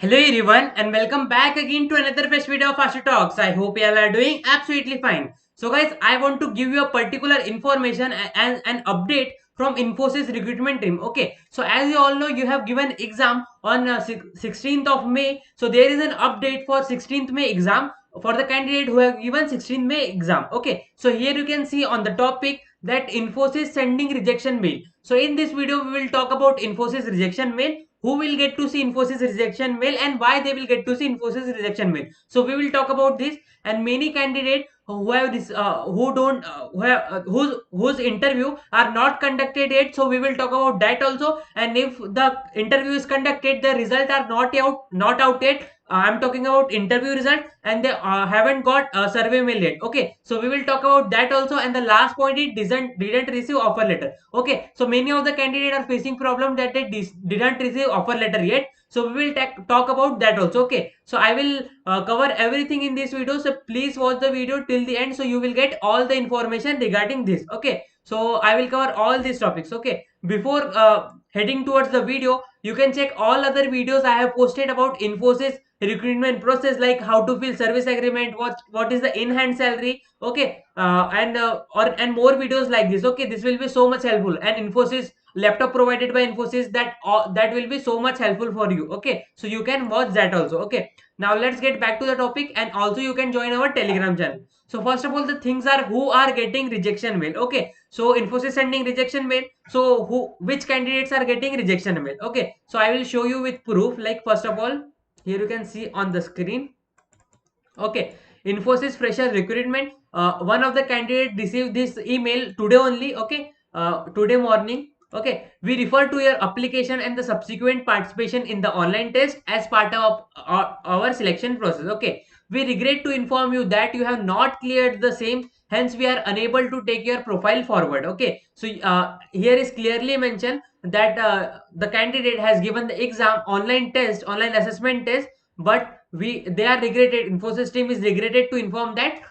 Hello everyone and welcome back again to another fresh video of Ashu Talks. I hope you all are doing absolutely fine. So guys, I want to give you a particular information and an update from Infosys recruitment team. Okay, so as you all know, you have given exam on 16th of May. So there is an update for 16th May exam for the candidate who have given 16th May exam. Okay, so here you can see on the topic that Infosys sending rejection mail. So in this video, we will talk about Infosys rejection mail, who will get to see Infosys rejection mail and why they will get to see Infosys rejection mail. So we will talk about this, and many candidates who have this who don't who have, whose interview are not conducted yet. So we will talk about that also. And if the interview is conducted, the result are not out yet. I'm talking about interview result, and they haven't got a survey mail yet. Okay, so we will talk about that also. And the last point is didn't receive offer letter. Okay, so many of the candidates are facing problem that they didn't receive offer letter yet. So we will talk about that also. Okay, so I will cover everything in this video. So please watch the video till the end, so you will get all the information regarding this. Okay, so I will cover all these topics. Okay, before heading towards the video, you can check all other videos I have posted about Infosys recruitment process, like how to fill service agreement, what is the in hand salary. Okay, and more videos like this. Okay, this will be so much helpful, and Infosys laptop provided by Infosys, that will be so much helpful for you. Okay, so you can watch that also. Okay, now let's get back to the topic, and also you can join our Telegram channel. So first of all, the things are who are getting rejection mail. Okay, so Infosys sending rejection mail. So which candidates are getting rejection mail? Okay, so I will show you with proof. Like first of all, here you can see on the screen. Okay, Infosys fresher recruitment. One of the candidate received this email today only. Okay, today morning. Okay, we refer to your application and the subsequent participation in the online test as part of our selection process. Okay, we regret to inform you that you have not cleared the same. Hence, we are unable to take your profile forward. Okay, so here is clearly mentioned that the candidate has given the exam online assessment test, but they are regretted, Infosys team is regretted to inform that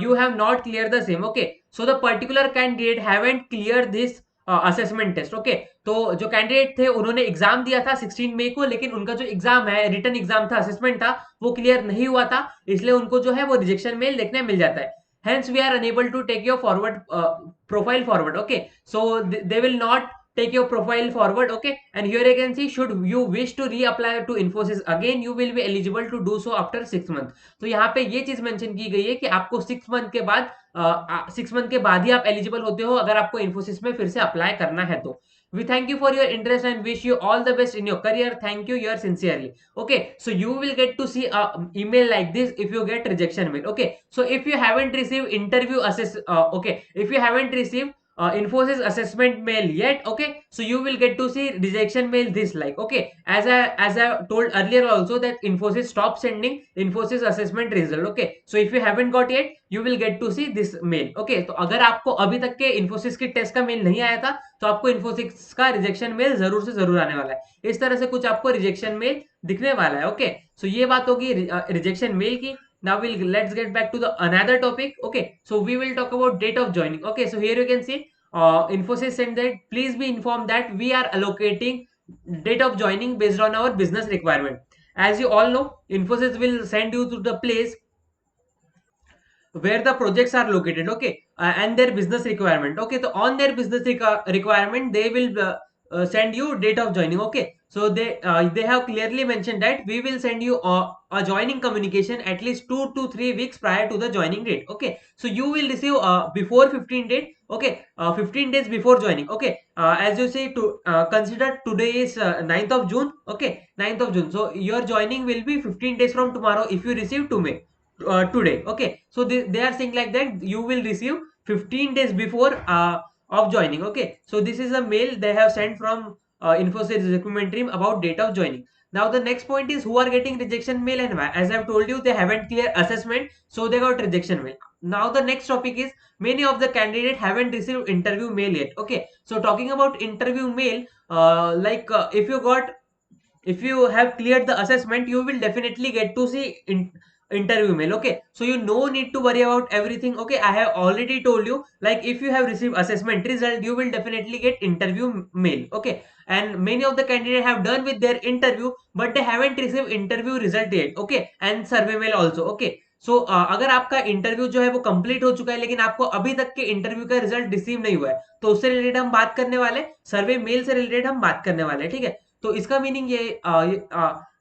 you have not cleared the same. Okay, so the particular candidate haven't cleared this assessment test. Okay, तो जो candidate थे उन्होंने exam दिया था 16 मई को, लेकिन उनका जो एग्जाम है, रिटर्न एग्जाम था, असेसमेंट था, वो क्लियर नहीं हुआ था, इसलिए उनको जो है वो रिजेक्शन मेल देखने मिल जाता है. Hence we are unable to take your forward profile forward. Okay, so they will not take your profile forward. Okay, and here you can see, should you wish to reapply to Infosys again, you will be eligible to do so after 6 months. तो यहाँ पे ये चीज mention की गई है कि आपको 6 मंथ के बाद ही आप एलिजिबल होते हो, अगर आपको इन्फोसिस में फिर से अप्लाई करना है तो. We thank you for your interest and wish you all the best in your career. Thank you, yours sincerely. Okay, so you will get to see a email like this if you get rejection mail. Okay, so if you haven't received if you haven't received Infosys assessment mail yet, okay, so you will get to see rejection mail this like. Okay, as I told earlier also that Infosys stop sending Infosys assessment result. Okay, so if you haven't got yet, you will get to see this mail. Okay, तो अगर आपको अभी तक के Infosys की test का mail नहीं आया था, तो आपको Infosys का रिजेक्शन मेल जरूर से जरूर आने वाला है. इस तरह से कुछ आपको रिजेक्शन मेल दिखने वाला है. ओके, सो ये बात होगी रिजेक्शन मेल की. Now let's get back to the another topic. Okay, so we will talk about date of joining. Okay, so here you can see Infosys sent that please be informed that we are allocating date of joining based on our business requirement. As you all know, Infosys will send you to the place where the projects are located. Okay, and their business requirement. Okay, so on their business requirement, they will send you date of joining. Okay, so they have clearly mentioned that we will send you a joining communication at least 2 to 3 weeks prior to the joining date. Okay, so you will receive before 15 days. Okay, 15 days before joining. Okay, as you say, to consider today is 9th of June. Okay, 9th of June, so your joining will be 15 days from tomorrow if you receive today. Okay, so they are saying like that you will receive 15 days before of joining. Okay, so this is a mail they have sent from Infosys recruitment team about date of joining. Now the next point is who are getting rejection mail and why. As I've told you, they haven't clear assessment, so they got rejection mail. Now the next topic is many of the candidates haven't received interview mail yet. Okay, so talking about interview mail, if you have cleared the assessment, you will definitely get to see interview mail. Okay, so you no need to worry about everything. Okay, I have already told you, like if you have received assessment result, you will definitely get interview mail. Okay, and many of the candidates have done with their interview but they haven't received interview result yet. Okay, and survey mail also. Okay, सो अगर आपका interview जो है वो complete हो चुका है लेकिन आपको अभी तक के इंटरव्यू का रिजल्ट रिसीव नहीं हुआ है, तो उससे रिलेटेड हम बात करने वाले, सर्वे मेल से रिलेटेड हम बात करने वाले, ठीक है। तो इसका मीनिंग ये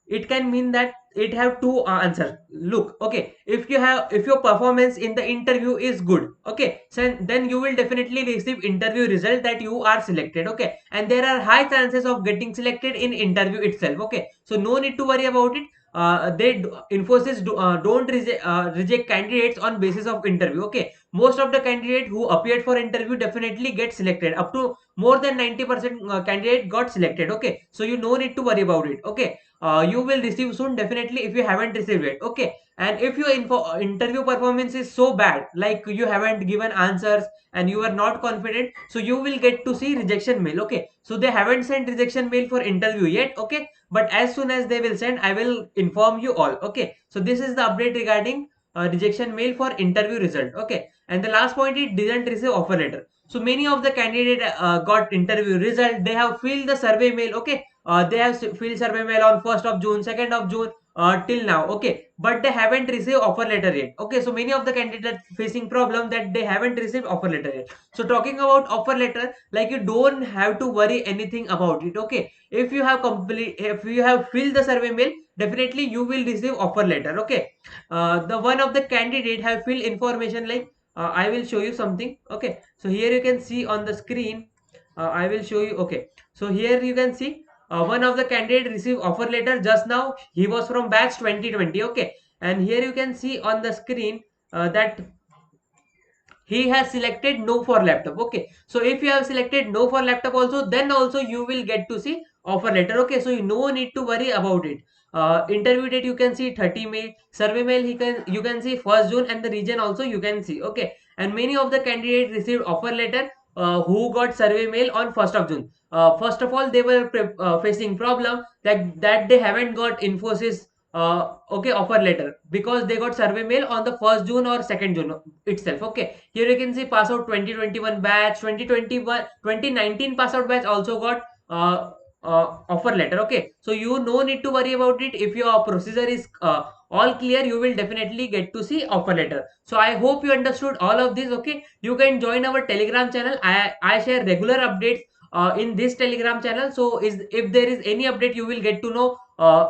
it can mean that it have two answers. Look, okay, if your performance in the interview is good, okay, so then you will definitely receive interview result that you are selected. Okay, and there are high chances of getting selected in interview itself. Okay, so no need to worry about it. Infosys don't reject candidates on basis of interview. Okay, most of the candidate who appeared for interview definitely get selected. Up to more than 90% candidate got selected. Okay, so you no need to worry about it. Okay, you will receive soon definitely if you haven't received it. Okay, and if your interview performance is so bad, like you haven't given answers and you are not confident, so you will get to see rejection mail. Okay, so they haven't sent rejection mail for interview yet. Okay, but as soon as they will send, I will inform you all. Okay, so this is the update regarding rejection mail for interview result. Okay, and the last point, it didn't receive offer letter. So many of the candidate got interview result, they have filled the survey mail. Okay, they have filled survey mail on 1st of June, 2nd of June, till now. Okay, but they haven't received offer letter yet. Okay, so many of the candidates facing problem that they haven't received offer letter yet. So talking about offer letter, like you don't have to worry anything about it. Okay, if you have filled the survey mail, definitely you will receive offer letter. Okay, the one of the candidate have filled information like I will show you something. Okay, so here you can see on the screen, I will show you. Okay, so here you can see one of the candidate received offer letter just now. He was from batch 2020. Okay, and here you can see on the screen that he has selected no for laptop. Okay, so if you have selected no for laptop also, then also you will get to see offer letter. Okay, so you no need to worry about it. Interview date you can see 30 May, survey mail you can see 1st June, and the region also you can see. Okay, and many of the candidates received offer letter who got survey mail on 1st of June. First of all, they were facing problem that they haven't got Infosys okay offer letter because they got survey mail on the 1st June or 2nd June itself. Okay, here you can see pass out 2021 batch, 2021 2019 pass out batch also got offer letter. Okay, so you no need to worry about it. If your procedure is all clear, you will definitely get to see offer letter. So I hope you understood all of this. Okay, you can join our Telegram channel. I share regular updates in this Telegram channel. So if there is any update, you will get to know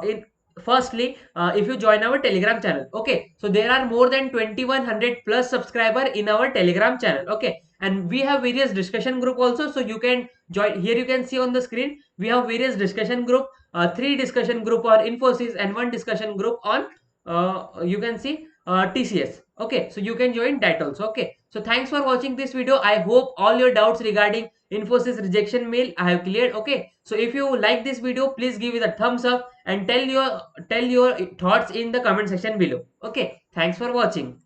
in firstly if you join our Telegram channel. Okay, so there are more than 2100 plus subscriber in our Telegram channel. Okay, and we have various discussion group also, so you can join. Here you can see on the screen we have various discussion group, 3 discussion group on Infosys and 1 discussion group on you can see TCS. Okay, so you can join that also. Okay, so thanks for watching this video. I hope all your doubts regarding Infosys rejection mail I have cleared. Okay, so if you like this video, please give it a thumbs up and tell your thoughts in the comment section below. Okay, thanks for watching.